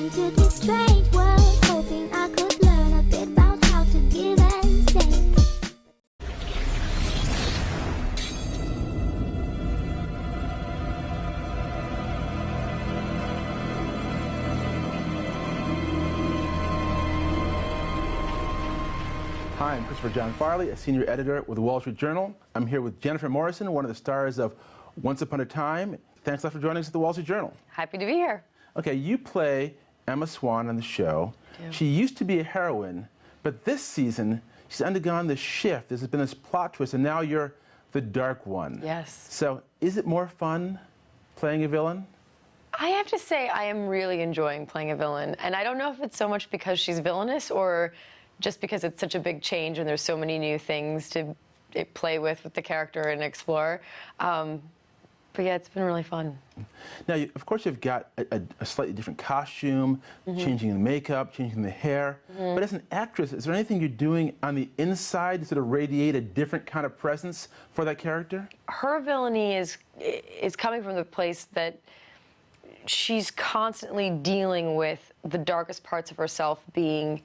into this strange world, hoping I could learn a bit about how to give and take. Hi, I'm Christopher John Farley, a senior editor with the Wall Street Journal. I'm here with Jennifer Morrison, one of the stars of Once Upon a Time. Thanks a lot for joining us at the Wall Street Journal. Happy to be here. Okay, you play Emma Swan on the show. She used to be a heroine, but this season she's undergone this shift. There's been this plot twist, and now you're the dark one. Yes. So is it more fun playing a villain? I have to say I am really enjoying playing a villain, and I don't know if it's so much because she's villainous or just because it's such a big change and there's so many new things to play with the character and explore. But yeah, it's been really fun. Now, of course, you've got a slightly different costume, changing the makeup, changing the hair. But as an actress, is there anything you're doing on the inside to sort of radiate a different kind of presence for that character? Her villainy is coming from the place that she's constantly dealing with the darkest parts of herself being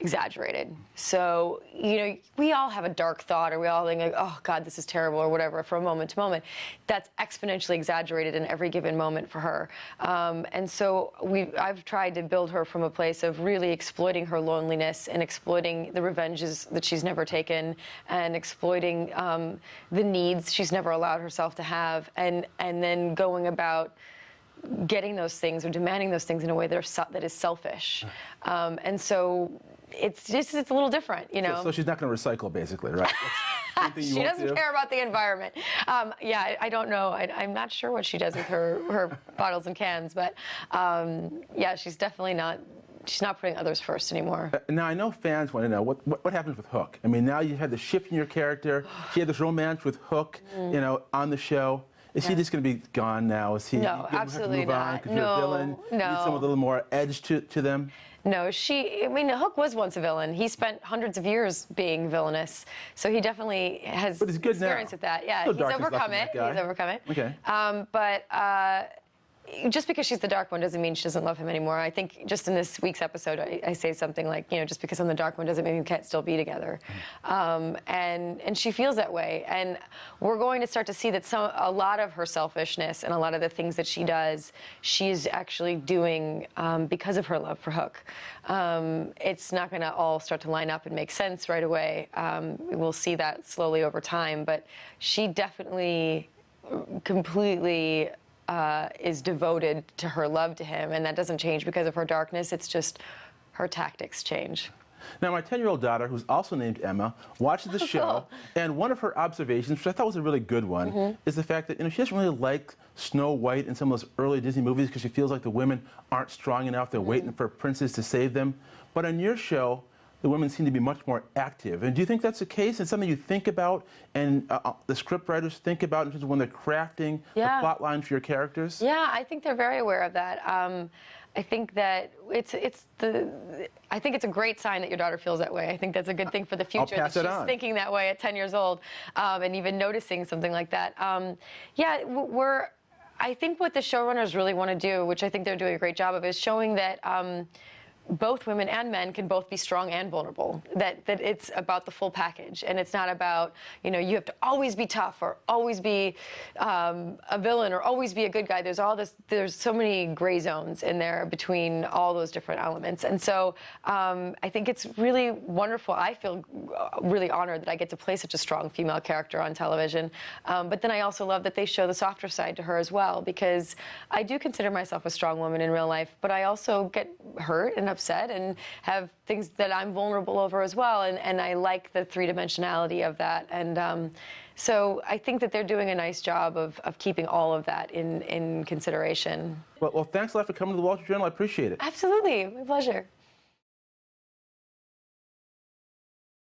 exaggerated. So, you know, we all have a dark thought, or we all think, like, oh, God, this is terrible, or whatever, from moment to moment. That's exponentially exaggerated in every given moment for her. And so I've tried to build her from a place of really exploiting her loneliness and exploiting the revenges that she's never taken and exploiting the needs she's never allowed herself to have, and then going about getting those things or demanding those things in a way that is selfish. And so it's a little different, you know. So she's not going to recycle, basically, right? She doesn't care about the environment. Yeah, I don't know. I'm not sure what she does with her bottles and cans, but yeah, she's definitely not. She's not putting others first anymore. Now, I know fans want to know what happens with Hook. I mean, now you had the shift in your character. She had this romance with Hook, you know, on the show. Is he just going to be gone now? Is he? No, absolutely not. Because you're a villain. No. You need someone with a little more edge to them. No, I mean, Hook was once a villain. He spent hundreds of years being villainous, so he definitely has experience with that. Yeah, he's overcome it. He's overcome it. Okay. But just because she's the dark one doesn't mean she doesn't love him anymore. I think just in this week's episode, I say something like, you know, just because I'm the dark one doesn't mean we can't still be together. And she feels that way. And we're going to start to see that a lot of her selfishness and a lot of the things that she does, she's actually doing because of her love for Hook. It's not going to all start to line up and make sense right away. We'll see that slowly over time. But she definitely completely is devoted to her love to him, and that doesn't change because of her darkness. It's just her tactics change. Now, my 10-year-old daughter, who's also named Emma, watches the show, and one of her observations, which I thought was a really good one, is the fact that, you know, she doesn't really like Snow White and some of those early Disney movies because she feels like the women aren't strong enough. They're waiting for princes to save them. But on your show, the women seem to be much more active. And do you think that's the case? It's something you think about and the scriptwriters think about in terms of when they're crafting the plot line for your characters? Yeah, I think they're very aware of that. I think that I think it's a great sign that your daughter feels that way. I think that's a good thing for the future, that she's thinking that way at 10 years old, and even noticing something like that. Yeah, I think what the showrunners really want to do, which I think they're doing a great job of, is showing that both women and men can both be strong and vulnerable, that it's about the full package, and it's not about, you know, you have to always be tough or always be a villain or always be a good guy. There's so many gray zones in there between all those different elements. And so I think it's really wonderful. I feel really honored that I get to play such a strong female character on television. But then I also love that they show the softer side to her as well, because I do consider myself a strong woman in real life, but I also get hurt and upset and have things that I'm vulnerable over as well, and I like the three-dimensionality of that, and so I think that they're doing a nice job of keeping all of that in consideration. Well, thanks a lot for coming to the Wall Street Journal. I appreciate it. Absolutely, my pleasure.